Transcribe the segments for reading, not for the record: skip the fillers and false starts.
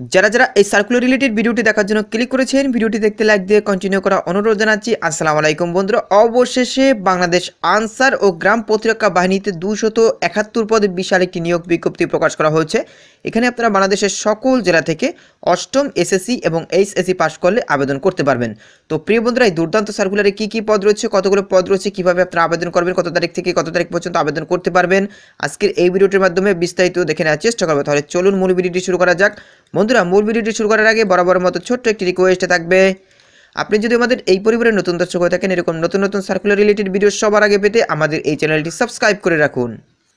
যারা এই circular related ভিডিওটি দেখার জন্য ক্লিক করেছেন, ভিডিওটি দেখতে লাইক দিয়ে কন্টিনিউ করা অনুরোধ জানাচ্ছি। আসসালামু আলাইকুম বন্ধুরা, অবশেষে বাংলাদেশ আনসার ও গ্রাম প্রতিরক্ষা বাহিনীতে 271 পদে বিশাল একটি নিয়োগ বিজ্ঞপ্তি প্রকাশ করা হয়েছে। এখানে আপনারা বাংলাদেশের সকল জেলা থেকে অষ্টম এসএসসি এবং এইচএসসি পাস করলে আবেদন করতে পারবেন। তো প্রিয় বন্ধুরা, এই দুর্দান্ত সার্কুলারে কি কি পদ রয়েছে, কতগুলো পদ রয়েছে, কিভাবে আপনারা আবেদন করবেন, কত তারিখ থেকে কত তারিখ পর্যন্ত আবেদন করতে পারবেন, আজকের এই ভিডিওটির মাধ্যমে বিস্তারিত দেখে নেওয়ার চেষ্টা করবো। তাহলে চলুন মূল ভিডিওটি শুরু করা যাক। বন্ধুরা, মূল ভিডিওটি শুরু করার আগে বরাবর মতো ছোট্ট একটি রিকোয়েস্ট থাকবে, আপনি যদি আমাদের এই পরিবারের নতুন দর্শক হয়ে থাকেন, এরকম নতুন নতুন সার্কুলার রিলেটেড ভিডিও সবার আগে পেতে আমাদের এই চ্যানেলটি সাবস্ক্রাইব করে রাখুন।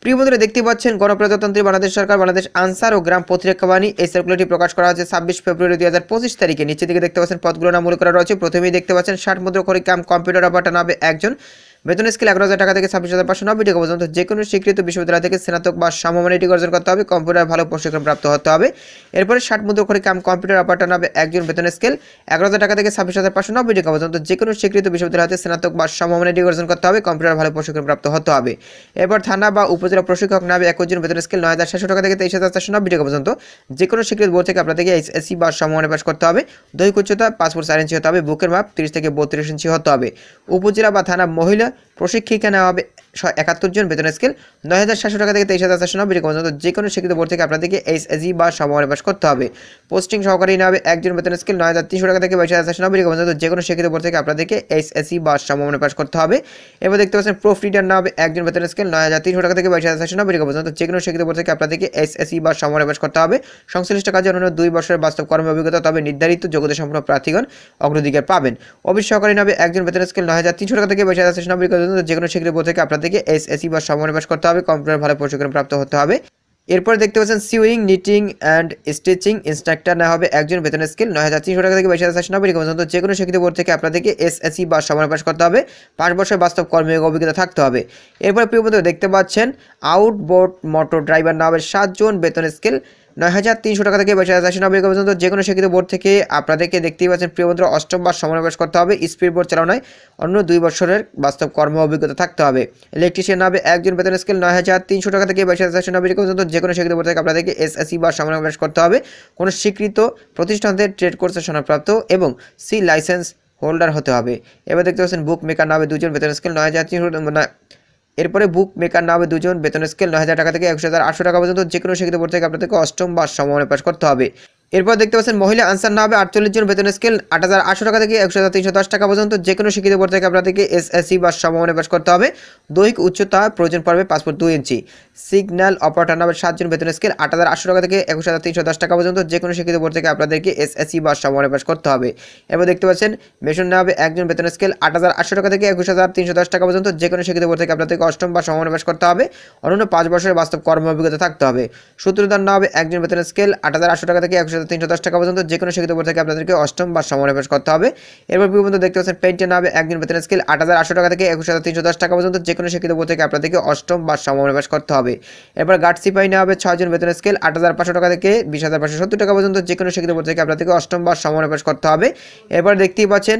প্রিয় বন্ধুরা, দেখতে পাচ্ছেন গণপ্রজাতন্ত্রী বাংলাদেশ সরকার বাংলাদেশ আনসার ও গ্রাম প্রতিরক্ষা বাহিনী এই সার্কুলারটি প্রকাশ করা হয়েছে 26 ফেব্রুয়ারি 2025 তারিখে। নিচে দিকে দেখতে পাচ্ছেন পদগুলো নাম উল্লেখ করা রয়েছে। প্রথমেই দেখতে পাচ্ছেন 60 মুদ্রাক্ষরিক কাম কম্পিউটার অপারেটর নামে একজন, বেতন স্কেল 11,000 টাকা থেকে 26,590 টাকা পর্যন্ত, যে কোনো স্বীকৃত বিশ্ববিদ্যালয় থেকে স্নাতক বা সমমানের ডিগ্রি অর্জন করতে হবে, কম্পিউটার ভালো প্রশিক্ষণ প্রাপ্ত হতে হবে। এরপরে 60 মুদ্রাক্ষরিক কাম কম্পিউটার অপারেটর নামে একজন, বেতন স্কেল 11,000 টাকা থেকে 26,590 টাকা পর্যন্ত, যে কোনো স্বীকৃত বিশ্ববিদ্যালয় থেকে স্নাতক বা সমমানের ডিগ্রি অর্জন করতে হবে, কম্পিউটার ভালো প্রশিক্ষণ প্রাপ্ত হতে হবে। এরপর থানা বা উপজেলা প্রশিক্ষক নামে একজন, বেতন স্কেল 9,700 টাকা থেকে 23,490 টাকা পর্যন্ত, যে কোনো স্বীকৃত বোর্ড থেকে আপনাদেরকে এইচএসসি বা সমমানে পাস করতে হবে। দৈহিক উচ্চতা 5 ফুট 4 ইঞ্চি হতে হবে, বুকের মাপ 30 থেকে 32 ইঞ্চি হতে হবে। উপজেলা বা থানা মহিলা প্রশিক্ষিকা নেওয়া হবে 71 জন, বেতন স্কেল 9,700 টাকা থেকে 23,490 টাকা পর্যন্ত, যে কোনো স্বীকৃত বোর্ড থেকে আপনাদেরকে এইচএসসি বা সমমানে পাস করতে হবে। পোস্টিং সহকারী নেওয়া হবে একজন, বেতন স্কেল 9,300 টাকা থেকে 22,490 টাকা পর্যন্ত, যে কোনো স্বীকৃত বোর্ড থেকে আপনাদেরকে এইচএসসি বা সমমানে পাস করতে হবে। এবার দেখতে পাচ্ছেন প্রুফ রিডার নেওয়া হবে একজন, বেতন স্কেল 9,300 টাকা থেকে 22,490 টাকা পর্যন্ত, যে কোনো স্বীকৃত বোর্ড থেকে আপনাদেরকে এইচএসসি বা সমমানে পাস করতে হবে। সংশ্লিষ্ট কাজে অন্যান্য 2 বছরের বাস্তব কর্ম অভিজ্ঞতা, তবে নির্ধারিত যোগ্যতা সম্পন্ন প্রার্থীগণ অগ্রাধিকার পাবেন। অফিস সহকারী নেওয়া হবে একজন, বেতন স্কেল 9,300 টাকা থেকে 22,490 টাকা পর্যন্ত, যে কোনো স্বীকৃত বোর্ড থেকে আপনাদেরকে এইচএসসি বা সমমানে পাস করতে হবে, কম্পিউটার ভালো প্রশিক্ষণ প্রাপ্ত হতে হবে। এরপর দেখতে পাচ্ছেন swing, knitting and stitching instructor নেওয়া হবে একজন, বেতন স্কেল 9,300 টাকা থেকে 22,490 টাকা পর্যন্ত, যে কোনো স্বীকৃত বোর্ড থেকে আপনাদেরকে এসএসসি বা সমমানে পাস করতে হবে, 5 বছর বাস্তব কর্মী অভিজ্ঞতা থাকতে হবে। এরপর প্রিয় বন্ধুরা, দেখতে পাচ্ছেন আউটবোর্ড মোটর ড্রাইভার নেওয়া হবে 7 জন, বেতন স্কেল 9,300 টাকা থেকে 22,490 টাকা পর্যন্ত, যে কোনো স্বীকৃত বোর্ড থেকে আপনাদেরকে দেখতেই পাচ্ছেন প্রিয় বন্ধুরা অষ্টম বা সমমানে পাস করতে হবে। স্পিড বোর্ড চালানোয় অন্য 2 বছরের বাস্তব কর্ম অভিজ্ঞতা থাকতে হবে। ইলেকট্রিশিয়ান হবে একজন, বেতন স্কেল 9,300 টাকা থেকে 22,490 টাকা পর্যন্ত, যে কোনো স্বীকৃত বোর্ড থেকে আপনাদেরকে এসএসসি বা সমমানে পাস করতে হবে, কোনো স্বীকৃত প্রতিষ্ঠানের ট্রেড কোর্সের সনদপ্রাপ্ত এবং সি লাইসেন্স হোল্ডার হতে হবে। এবার দেখতে পাচ্ছেন বুক মেকার নামে 2 জন, বেতন স্কেল 9,300। এরপরে বুক মেকার নামে 2 জন, বেতন স্কেল 9,000 টাকা থেকে 21,800 টাকা পর্যন্ত, যে কোনো স্বীকৃত বোর্ড থেকে আপনাদেরকে অষ্টম বা সমমানে পাস করতে হবে। এরপর দেখতে পাচ্ছেন মহিলা আনসার নামে 48 জন, বেতন স্কেল 8,800 টাকা থেকে 21,310 টাকা পর্যন্ত, যে কোনো স্বীকৃত বোর্ড থেকে আপনাদেরকে এসএসসি বা সমমানে পাস করতে হবে। দৈহিক উচ্চতা প্রয়োজন পড়বে 5 ফুট 2 ইঞ্চি। সিগন্যাল অপারেটর নামে 7 জন, বেতন স্কেল 8,800 টাকা থেকে 21,310 টাকা পর্যন্ত, যে কোনো স্বীকৃত বোর্ড থেকে আপনাদেরকে এসএসসি বা সমমানে পাস করতে হবে। এরপর দেখতে পাচ্ছেন মেশন নামে একজন, বেতন স্কেল 8,800 টাকা থেকে 21,310 টাকা পর্যন্ত, যে কোনো স্বীকৃত বোর্ড থেকে আপনাদেরকে অষ্টম বা সমমানে পাস করতে হবে, অন্যান্য 5 বছরের বাস্তব কর্ম অভিজ্ঞতা থাকতে হবে। সূত্রধার নামে একজন, বেতন স্কেল 8,800 টাকা থেকে 21,310 টাকা পর্যন্ত, যে কোনো স্বীকৃত বোর্ড থেকে আপনাদেরকে অষ্টম বা সমমানে পাস করতে হবে। এরপর পর্যন্ত দেখতে পাচ্ছেন পেইন্টার নামে একজন, বেতন স্কেল 8,800 টাকা থেকে 21,310 টাকা পর্যন্ত, যে কোনো স্বীকৃত বোর্ড থেকে আপনাদেরকে অষ্টম বা সমমানে পাস করতে হবে। এরপর গার্ড সিপাহি নেওয়া হবে 6 জন, বেতন স্কেল 8,500 টাকা থেকে 20,570 টাকা পর্যন্ত, যে কোনো স্বীকৃত বোর্ড থেকে আপনাদেরকে অষ্টম বা সমমানে পাস করতে হবে। এরপর দেখতেই পাচ্ছেন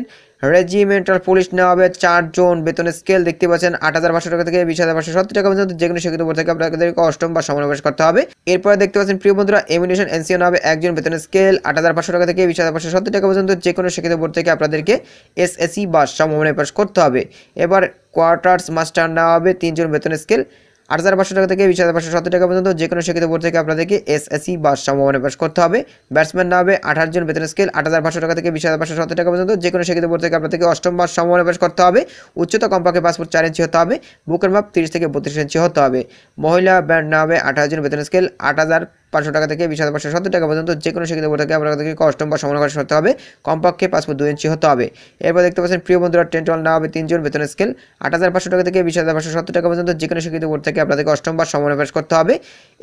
রেজিমেন্টাল পুলিশ নেওয়া হবে 4 জন, বেতন স্কেল দেখতে পাচ্ছেন 8,500 টাকা থেকে 20,570 টাকা পর্যন্ত, যে কোনো স্বীকৃত বোর্ড থেকে আপনাদেরকে অষ্টম বা সমমানে পাস করতে হবে। এরপরে দেখতে পাচ্ছেন প্রিয় বন্ধুরা এমিউনিশন এনসিও নেওয়া হবে একজন, বেতন স্কেল 8,500 টাকা থেকে 20,570 টাকা পর্যন্ত, যে কোনো স্বীকৃত বোর্ড থেকে আপনাদেরকে এসএসসি বা সমমানে পাস করতে হবে। এবার কোয়ার্টার্স মাস্টার নেওয়া হবে 3 জন, বেতন স্কেল 8,500 টাকা থেকে 20,570 টাকা পর্যন্ত, যে কোনো স্বীকৃত বোর্ড থেকে আপনাদেরকে এসএসসি বা সমমানে পাস করতে হবে। ব্যাটসম্যান না হবে 28 জন, বেতন স্কেল 8,500 টাকা থেকে 20,570 টাকা পর্যন্ত, যে কোনো স্বীকৃত বোর্ড থেকে আপনাদেরকে অষ্টম বা সমমানে পাস করতে হবে। উচ্চতা কমপক্ষে 5 ফুট 4 ইঞ্চি হতে হবে, বুকের মাপ 30 থেকে 32 ইঞ্চি হতে হবে। মহিলা ব্যান্ড না হবে 28 জন, বেতন স্কেল 8,500 টাকা থেকে 20,570 টাকা পর্যন্ত, যে কোনো স্বীকৃত বোর্ড থেকে আপনাদেরকে অষ্টম বা সমমানে পাস করতে হবে, কমপক্ষে 5 ফুট 2 ইঞ্চি হতে হবে। এরপর দেখতে পাচ্ছেন প্রিয় বন্ধুরা টেন্টল না হবে 3 জন, বেতন স্কেল 8,500 টাকা থেকে 20,570 টাকা পর্যন্ত, যে কোনো স্বীকৃত বোর্ড থেকে আপনাদেরকে অষ্টম বা সমমানে পাস করতে হবে।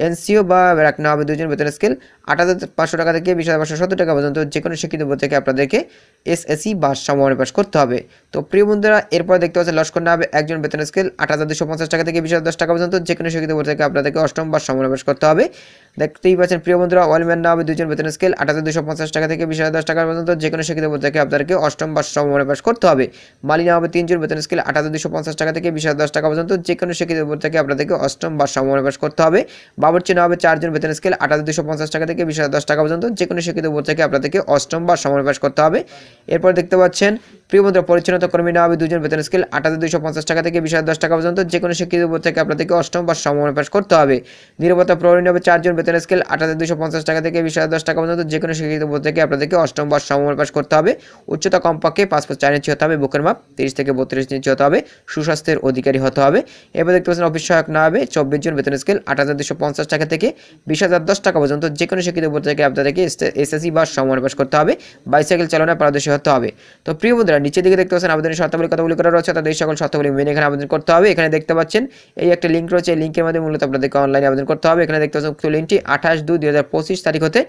এনসিও বা ব্যারাক না হবে 2 জন, বেতন স্কেল 8,500 টাকা থেকে 20,570 টাকা পর্যন্ত, যে কোনো স্বীকৃত বোর্ড থেকে আপনাদেরকে এসএসসি বা সমমানে পাস করতে হবে। তো প্রিয় বন্ধুরা এরপর দেখতে পাচ্ছেন লস্কর না হবে একজন, বেতন স্কেল 8,250 টাকা থেকে 20,010 টাকা পর্যন্ত, যে কোনো স্বীকৃত বোর্ড থেকে আপনাদেরকে অষ্টম বা সমমানে পাস করতে হবে। দেখতেই পাচ্ছেন প্রিয় বন্ধুরা, ওয়েলম্যান নেওয়া হবে 2 জন, বেতন স্কেল 8,250 টাকা থেকে 20,010 টাকা পর্যন্ত। যে কোনো শিক্ষিত বোর্ড থেকে আপনাদেরকে অষ্টম বা সমমানে পাস করতে হবে। মালি নেওয়া হবে 3 জন, বেতন স্কেল 8,250 টাকা থেকে 20,010 টাকা পর্যন্ত। যে কোনো শিক্ষিত বোর্ড থেকে আপনাদেরকে অষ্টম বা সমমানে পাস করতে হবে। বাবুর্চি নেওয়া হবে 4 জন, বেতন স্কেল 8,250 টাকা থেকে 20,010 টাকা পর্যন্ত। যে কোনো শিক্ষিত বোর্ড থেকে আপনাদেরকে অষ্টম বা সমমানে পাস করতে হবে। এরপর দেখতে পাচ্ছেন প্রিয় বন্ধুরা, পরিচ্ছন্নতা কর্মী নেওয়া হবে 2 জন, বেতন স্কেল 8,250 টাকা থেকে 20,010 টাকা পর্যন্ত। যে কোনো শিক্ষিত বোর্ড থেকে আপনাদেরকে অষ্টম বা সমমানে পাস করতে হবে। নিরাপত্তা প্রহরী নেওয়া হবে 4 জন, বেতন স্কেল 8,250 টাকা থেকে 20,010 টাকা পর্যন্ত। যে কোনো শিক্ষিত বোর্ড থেকে আপনাদেরকে অষ্টম বা সমমানে পাস করতে হবে। উচ্চতা কমপক্ষে 5 ফুট 4 ইঞ্চি হতে হবে, বুকের মাপ 30 থেকে 32 ইঞ্চি হতে হবে, সুস্বাস্থ্যের অধিকারী হতে হবে। এবার দেখতে পাচ্ছেন অফিস সহায়ক নেওয়া হবে 24 জন, বেতন স্কেল 8,250 টাকা থেকে 20,010 টাকা পর্যন্ত। যে কোনো শিক্ষিত বোর্ড থেকে আপনাদেরকে এসএসসি বা সমমানে পাস করতে হবে। বাইসাইকেল চালানো পারদর্শী হতে হবে। তো প্রিয় বন্ধুরা, নিচের দিকে দেখতে পাচ্ছেন আবেদনের শর্তাবলী কতগুলি করা রয়েছে, তাদের সকল শর্তাবলী মেনে এখানে আবেদন করতে হবে। এখানে দেখতে পাচ্ছেন এই একটা লিঙ্ক রয়েছে, এই লিঙ্কের মাধ্যমে মূলত আপনাদেরকে অনলাইনে আবেদন করতে হবে। এখানে দেখতে পাচ্ছেন উক্ত লিঙ্কটি 28/2/2025 তারিখ হতে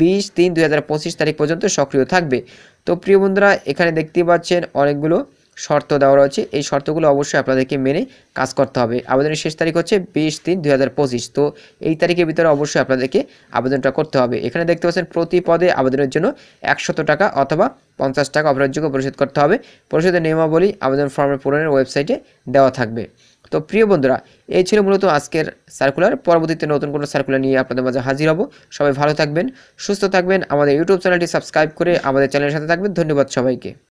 20/3/2025 তারিখ পর্যন্ত সক্রিয় থাকবে। তো প্রিয় বন্ধুরা, এখানে দেখতে পাচ্ছেন অনেকগুলো শর্ত দেওয়া রয়েছে। এই শর্তগুলো অবশ্যই আপনাদেরকে মেনে কাজ করতে হবে। আবেদনের শেষ তারিখ হচ্ছে 20/3/2025। তো এই তারিখের ভিতরে অবশ্যই আপনাদেরকে আবেদনটা করতে হবে। এখানে দেখতে পাচ্ছেন প্রতি পদে আবেদনের জন্য 100 টাকা অথবা 50 টাকা অপরাধযোগ্য পরিশোধ করতে হবে। পরিশোধের নিয়মাবলী আবেদন ফর্মের পূরণের ওয়েবসাইটে দেওয়া থাকবে। তো প্রিয় বন্ধুরা, এই ছিল মূলত আজকের সার্কুলার। পরবর্তীতে নতুন কোনো সার্কুলার নিয়ে আপনাদের মাঝে হাজির হব। সবাই ভালো থাকবেন, সুস্থ থাকবেন। আমাদের ইউটিউব চ্যানেলটি সাবস্ক্রাইব করে আমাদের চ্যানেলের সাথে থাকবেন। ধন্যবাদ সবাইকে।